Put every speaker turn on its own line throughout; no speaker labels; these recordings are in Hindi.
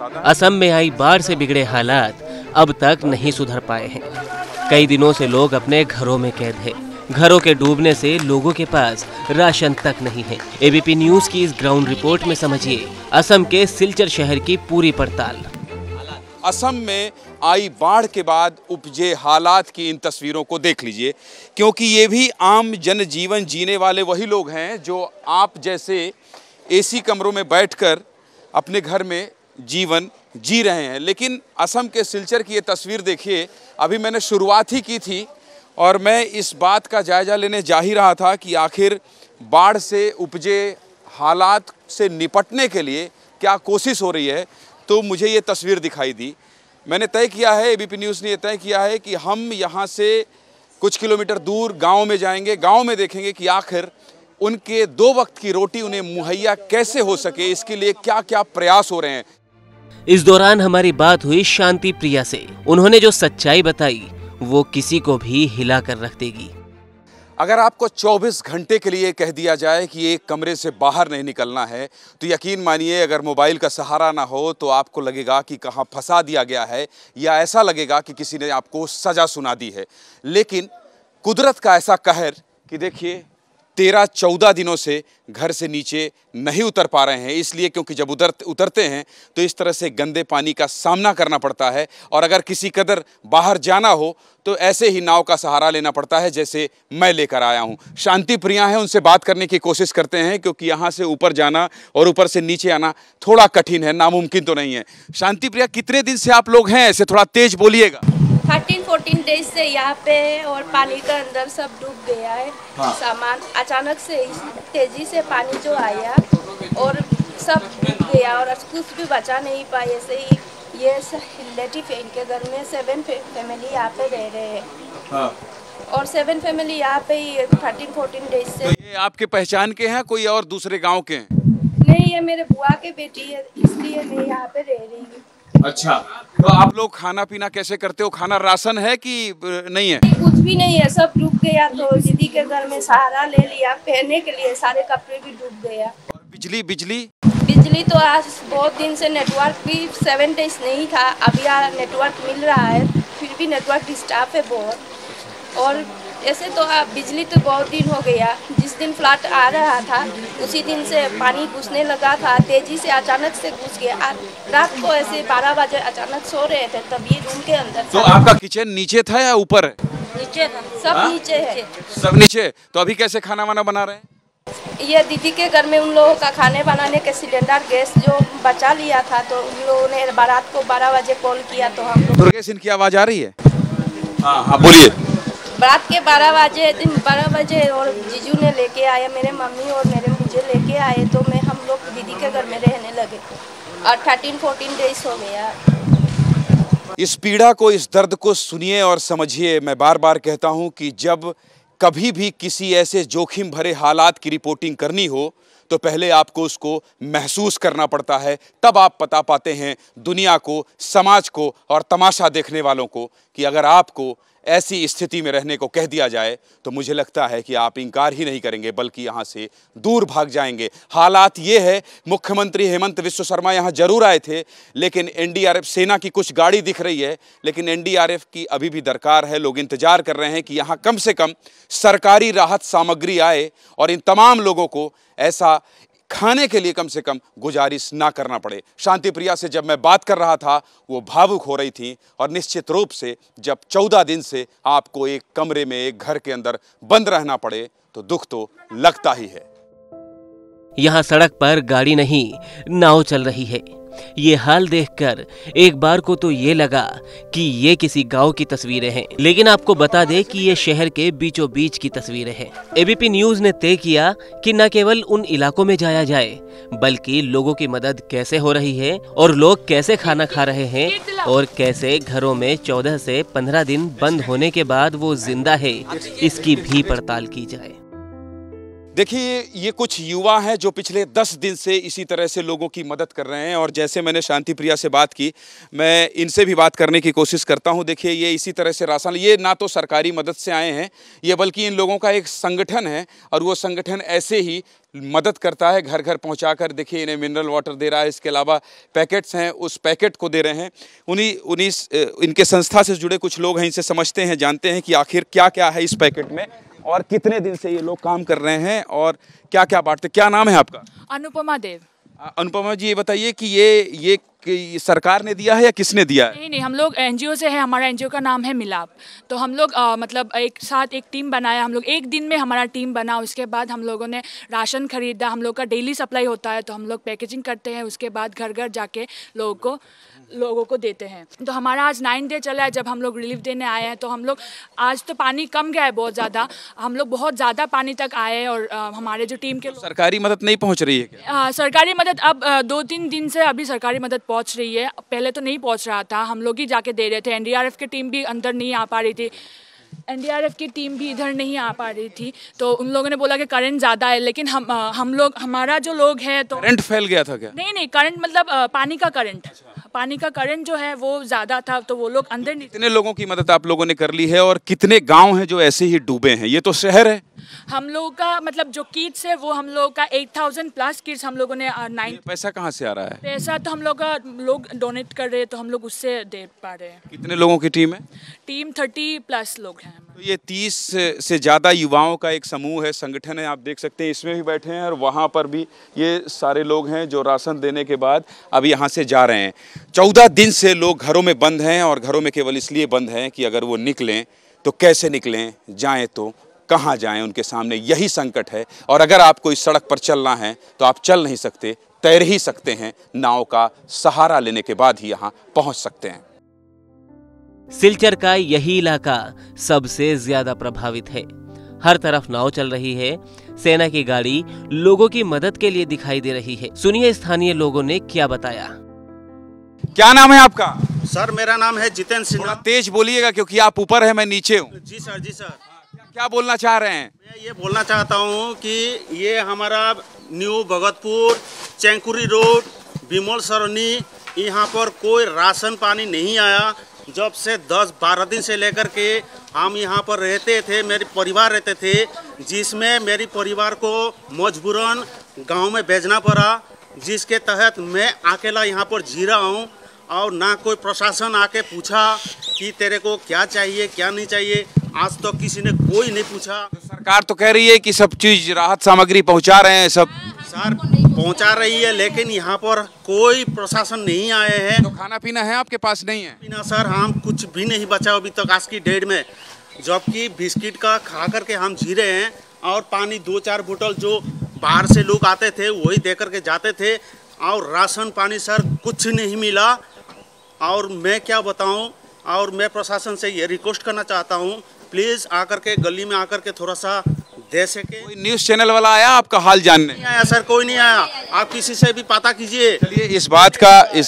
असम में आई बाढ़ से बिगड़े हालात अब तक नहीं सुधर पाए हैं। कई दिनों से लोग अपने घरों में कैद हैं। घरों के डूबने से लोगों के पास राशन तक नहीं है। एबीपी न्यूज की इस ग्राउंड रिपोर्ट में समझिए असम के सिलचर शहर की पूरी पड़ताल।
असम में आई बाढ़ के बाद उपजे हालात की इन तस्वीरों को देख लीजिए, क्योंकि ये भी आम जनजीवन जीने वाले वही लोग हैं जो आप जैसे एसी कमरों में बैठकर अपने घर में जीवन जी रहे हैं। लेकिन असम के सिलचर की ये तस्वीर देखिए, अभी मैंने शुरुआत ही की थी और मैं इस बात का जायजा लेने जा ही रहा था कि आखिर बाढ़ से उपजे हालात से निपटने के लिए क्या कोशिश हो रही है। तो मुझे ये तस्वीर दिखाई दी। मैंने तय किया है, एबीपी न्यूज़ ने तय किया है कि हम यहाँ से कुछ किलोमीटर दूर गांव में जाएंगे। गांव में देखेंगे कि आखिर उनके 2 वक्त की रोटी उन्हें मुहैया कैसे हो सके, इसके लिए क्या क्या प्रयास हो रहे हैं।
इस दौरान हमारी बात हुई शांति प्रिया से। उन्होंने जो सच्चाई बताई वो किसी को भी हिला कर रख देगी।
अगर आपको 24 घंटे के लिए कह दिया जाए कि एक कमरे से बाहर नहीं निकलना है, तो यकीन मानिए अगर मोबाइल का सहारा ना हो तो आपको लगेगा कि कहाँ फंसा दिया गया है, या ऐसा लगेगा कि किसी ने आपको सज़ा सुना दी है। लेकिन कुदरत का ऐसा कहर कि देखिए 13-14 दिनों से घर से नीचे नहीं उतर पा रहे हैं। इसलिए क्योंकि जब उतरते हैं तो इस तरह से गंदे पानी का सामना करना पड़ता है, और अगर किसी कदर बाहर जाना हो तो ऐसे ही नाव का सहारा लेना पड़ता है जैसे मैं लेकर आया हूं। शांति प्रिया हैं, उनसे बात करने की कोशिश करते हैं, क्योंकि यहाँ से ऊपर जाना और ऊपर से नीचे आना थोड़ा कठिन है, नामुमकिन तो नहीं है। शांति प्रिया, कितने दिन से आप लोग हैं ऐसे? थोड़ा तेज बोलिएगा।
13-14 डेज से यहाँ पे, और पानी का अंदर सब डूब गया है। हाँ। सामान अचानक से तेजी से पानी जो आया और सब डूब गया और कुछ भी बचा नहीं पाए। ऐसे ही ये रिलेटिव है, इनके घर में 7 फैमिली यहाँ पे रह रहे हैं। हाँ। और 7 फैमिली यहाँ पे 13-14 डेज से।
तो ये आपके पहचान के हैं, कोई और दूसरे गाँव के हैं?
नहीं, ये मेरे बुआ के बेटी है, इसलिए मैं यहाँ पे रह रही हूँ।
अच्छा, तो आप लोग खाना पीना कैसे करते हो? खाना राशन है कि नहीं है?
कुछ भी नहीं है, सब डूब गया। तो दीदी के घर में सहारा ले लिया, पहनने के लिए सारे कपड़े भी डूब गया।
और बिजली
तो आज बहुत दिन से नेटवर्क भी 7 डेज नहीं था। अभी यहाँ नेटवर्क मिल रहा है, फिर भी नेटवर्क डिस्टर्ब है बहुत। और ऐसे तो बिजली तो बहुत दिन हो गया। जिस दिन फ्लड आ रहा था उसी दिन से पानी घुसने लगा था, तेजी से अचानक से घुस गया। रात को ऐसे 12 बजे अचानक सो रहे थे, तब ये रूम के अंदर।
तो आपका किचन नीचे था या ऊपर है?
नीचे था। सब नीचे है।
सब नीचे। तो अभी कैसे खाना वाना बना रहे हैं?
ये दीदी के घर में उन लोगों का खाने बनाने के सिलेंडर गैस जो बचा लिया था, तो उन लोगों ने रात को 12 बजे कॉल किया तो हम लोग।
दुर्गेश, इनकी आवाज आ रही है? हाँ, बोलिए।
रात के 12 बजे और जीजू ने लेके आया, मेरे मम्मी और मुझे लेके आए, तो हम लोग दीदी के घर में रहने लगे। और 13-14 डेज हो गया।
इस पीड़ा को, इस दर्द को सुनिए और समझिए। मैं बार बार कहता हूं कि जब कभी भी किसी ऐसे जोखिम भरे हालात की रिपोर्टिंग करनी हो तो पहले आपको उसको महसूस करना पड़ता है, तब आप बता पाते हैं दुनिया को, समाज को और तमाशा देखने वालों को कि अगर आपको ऐसी स्थिति में रहने को कह दिया जाए तो मुझे लगता है कि आप इनकार ही नहीं करेंगे, बल्कि यहाँ से दूर भाग जाएंगे। हालात ये है, मुख्यमंत्री हेमंत बिस्वा शर्मा यहाँ जरूर आए थे, लेकिन एनडीआरएफ, सेना की कुछ गाड़ी दिख रही है, लेकिन एनडीआरएफ की अभी भी दरकार है। लोग इंतजार कर रहे हैं कि यहाँ कम से कम सरकारी राहत सामग्री आए और इन तमाम लोगों को ऐसा खाने के लिए कम से कम गुजारिश ना करना पड़े। शांति प्रिया से जब मैं बात कर रहा था वो भावुक हो रही थी, और निश्चित रूप से जब 14 दिन से आपको एक कमरे में, एक घर के अंदर बंद रहना पड़े तो दुख तो लगता ही है।
यहाँ सड़क पर गाड़ी नहीं, नाव चल रही है। ये हाल देखकर एक बार को तो ये लगा कि ये किसी गांव की तस्वीरें हैं, लेकिन आपको बता दें कि ये शहर के बीचों बीच की तस्वीरें हैं। एबीपी न्यूज ने तय किया कि न केवल उन इलाकों में जाया जाए, बल्कि लोगों की मदद कैसे हो रही है और लोग कैसे खाना खा रहे हैं और कैसे घरों में 14 से 15 दिन बंद होने के बाद वो जिंदा है, इसकी भी पड़ताल की जाए।
देखिए, ये कुछ युवा हैं जो पिछले 10 दिन से इसी तरह से लोगों की मदद कर रहे हैं और जैसे मैंने शांति प्रिया से बात की, मैं इनसे भी बात करने की कोशिश करता हूं। देखिए, ये इसी तरह से राशन, ये ना तो सरकारी मदद से आए हैं, ये बल्कि इन लोगों का एक संगठन है और वो संगठन ऐसे ही मदद करता है, घर घर पहुंचाकर। देखिए, इन्हें मिनरल वाटर दे रहा है, इसके अलावा पैकेट्स हैं, उस पैकेट को दे रहे हैं। उन्हीं इनके संस्था से जुड़े कुछ लोग हैं, इनसे समझते हैं, जानते हैं कि आखिर क्या क्या है इस पैकेट में और कितने दिन से ये लोग काम कर रहे हैं और क्या क्या बांटते। क्या नाम है आपका?
अनुपमा देव।
अनुपमा जी, ये बताइए कि ये सरकार ने दिया है या किसने दिया है?
नहीं, हम लोग एनजीओ से हैं। हमारा एनजीओ का नाम है मिलाप। तो हम लोग मतलब एक साथ एक टीम बनाया। हम लोग एक दिन में हमारा टीम बना। उसके बाद हम लोगों ने राशन खरीदा। हम लोग का डेली सप्लाई होता है, तो हम लोग पैकेजिंग करते हैं। उसके बाद घर घर जाके लोगों को देते हैं। तो हमारा आज 9 डे चला है जब हम लोग रिलीफ देने आए हैं। तो हम लोग आज तो पानी कम गया है बहुत ज़्यादा, हम लोग बहुत ज़्यादा पानी तक आए और हमारे जो टीम के
सरकारी मदद नहीं पहुंच रही है क्या?
सरकारी मदद अब 2-3 दिन से अभी सरकारी मदद पहुंच रही है। पहले तो नहीं पहुंच रहा था, हम लोग ही जाके दे रहे थे। एनडीआरएफ की टीम भी अंदर नहीं आ पा रही थी, एनडीआरएफ की टीम भी इधर नहीं आ पा रही थी। तो उन लोगों ने बोला कि करंट ज़्यादा है, लेकिन हमारा जो लोग है तो
करंट फैल गया था क्या?
नहीं, करंट मतलब पानी का करंट जो है वो ज़्यादा था, तो वो लोग अंदर नहीं।
कितने लोगों की मदद आप लोगों ने कर ली है और कितने गांव हैं जो ऐसे ही डूबे हैं? ये तो शहर है।
हम लोगों का मतलब जो किट्स है वो हम लोग का 8000 प्लस किट्स हम लोगों ने 9।
पैसा कहाँ से आ रहा है?
पैसा तो हम लोग डोनेट कर रहे हैं, तो हम लोग उससे दे पा रहे हैं।
कितने लोगों की टीम है?
टीम 30 प्लस लोग हैं।
तो ये 30 से ज़्यादा युवाओं का एक समूह है, संगठन है। आप देख सकते हैं, इसमें भी बैठे हैं और वहाँ पर भी ये सारे लोग हैं जो राशन देने के बाद अब यहाँ से जा रहे हैं। 14 दिन से लोग घरों में बंद हैं और घरों में केवल इसलिए बंद हैं कि अगर वो निकलें तो कैसे निकलें, जाएं तो कहाँ जाएं, उनके सामने यही संकट है। और अगर आपको इस सड़क पर चलना है तो आप चल नहीं सकते, तैर ही सकते हैं। नाव का सहारा लेने के बाद ही यहाँ पहुँच सकते हैं।
सिलचर का यही इलाका सबसे ज्यादा प्रभावित है। हर तरफ नाव चल रही है। सेना की गाड़ी लोगों की मदद के लिए दिखाई दे रही है। सुनिए स्थानीय लोगों ने क्या बताया।
क्या नाम है आपका?
सर, मेरा नाम है जितेंद्र सिन्हा।
तेज बोलिएगा क्योंकि आप ऊपर है, मैं नीचे हूँ।
जी सर।
क्या बोलना चाह रहे हैं?
मैं ये बोलना चाहता हूँ कि ये हमारा न्यू भगतपुर, चैंकुरी रोड, बिमल सरनी, यहाँ पर कोई राशन पानी नहीं आया। जब से 10-12 दिन से लेकर के हम यहाँ पर रहते थे, मेरे परिवार रहते थे, जिसमें मेरी परिवार को मजबूरन गांव में भेजना पड़ा, जिसके तहत मैं अकेला यहाँ पर जी रहा हूँ। और ना कोई प्रशासन आके पूछा कि तेरे को क्या चाहिए क्या नहीं चाहिए। आज तक तो किसी ने कोई नहीं पूछा।
तो सरकार तो कह रही है कि सब चीज राहत सामग्री पहुँचा रहे हैं, सब
सर पहुंचा रही है, लेकिन यहाँ पर कोई प्रशासन नहीं आए हैं।
तो खाना पीना है आपके पास? नहीं है
पीना सर, हम कुछ भी नहीं बचा अभी तक आज की डेट में, जबकि बिस्किट का खा करके हम जी रहे हैं। और पानी 2-4 बोतल जो बाहर से लोग आते थे वही दे करके जाते थे। और राशन पानी सर कुछ नहीं मिला। और मैं क्या बताऊं, और मैं प्रशासन से ये रिक्वेस्ट करना चाहता हूं, प्लीज़ आकर के गली में आकर के थोड़ा सा दे सके।
कोई न्यूज़ चैनल वाला आया आपका हाल जानने?
नहीं आया सर, कोई नहीं आया। आप किसी से भी पता कीजिए।
चलिए, इस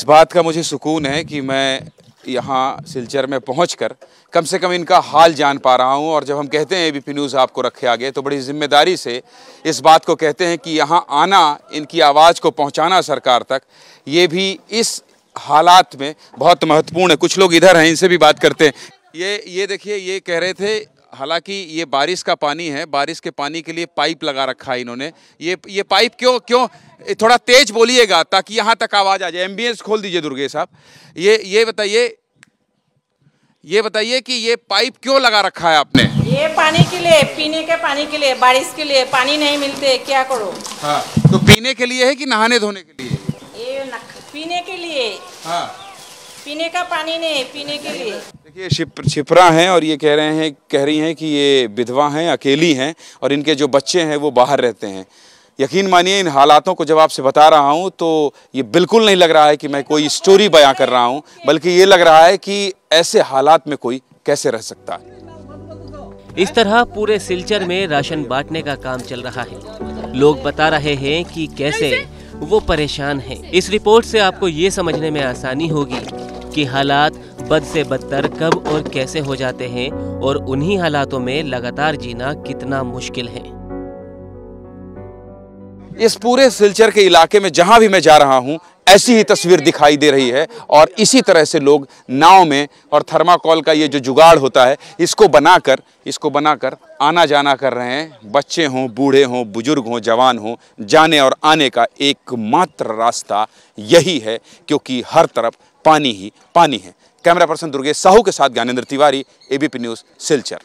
बात का मुझे सुकून है कि मैं यहाँ सिलचर में पहुँचकर कम से कम इनका हाल जान पा रहा हूँ। और जब हम कहते हैं एबीपी न्यूज़ आपको रखे आगे, तो बड़ी जिम्मेदारी से इस बात को कहते हैं कि यहाँ आना, इनकी आवाज़ को पहुँचाना सरकार तक, ये भी इस हालात में बहुत महत्वपूर्ण है। कुछ लोग इधर हैं, इनसे भी बात करते हैं। ये देखिए, ये कह रहे थे, हालांकि ये बारिश का पानी है, बारिश के पानी के लिए पाइप लगा रखा है इन्होंने। ये पाइप क्यों थोड़ा तेज बोलिएगा ताकि यहाँ तक आवाज़ आ जाए। एम्बियंस खोल दीजिए दुर्गेश साहब। ये बताइए कि ये पाइप क्यों लगा रखा है आपने?
ये पानी के लिए, पीने के पानी के लिए, बारिश के लिए पानी नहीं मिलते, क्या करो।
हाँ, तो पीने के लिए है कि नहाने धोने के लिए?
ये पीने के लिए। हाँ, पीने का पानी नहीं, पीने के लिए।
देखिए, छिपरा हैं और ये कह रही हैं कि ये विधवा हैं, अकेली हैं और इनके जो बच्चे हैं वो बाहर रहते हैं। यकीन मानिए, इन हालातों को जब आपसे बता रहा हूँ तो ये बिल्कुल नहीं लग रहा है कि मैं कोई स्टोरी बयां कर रहा हूँ, बल्कि ये लग रहा है कि ऐसे हालात में कोई कैसे रह सकता है।
इस तरह पूरे सिलचर में राशन बांटने का काम चल रहा है। लोग बता रहे हैं कि कैसे वो परेशान हैं। इस रिपोर्ट से आपको ये समझने में आसानी होगी कि हालात बद से बदतर कब और कैसे हो जाते हैं और उन्हीं हालातों में लगातार जीना कितना मुश्किल है।
इस पूरे सिलचर के इलाके में जहां भी मैं जा रहा हूं ऐसी ही तस्वीर दिखाई दे रही है और इसी तरह से लोग नाव में और थर्माकोल का ये जो जुगाड़ होता है इसको बनाकर आना जाना कर रहे हैं। बच्चे हों, बूढ़े हों, बुजुर्ग हों, जवान हों, जाने और आने का एकमात्र रास्ता यही है, क्योंकि हर तरफ पानी ही पानी है। कैमरा पर्सन दुर्गेश साहू के साथ ज्ञानेंद्र तिवारी, एबीपी न्यूज़, सिलचर।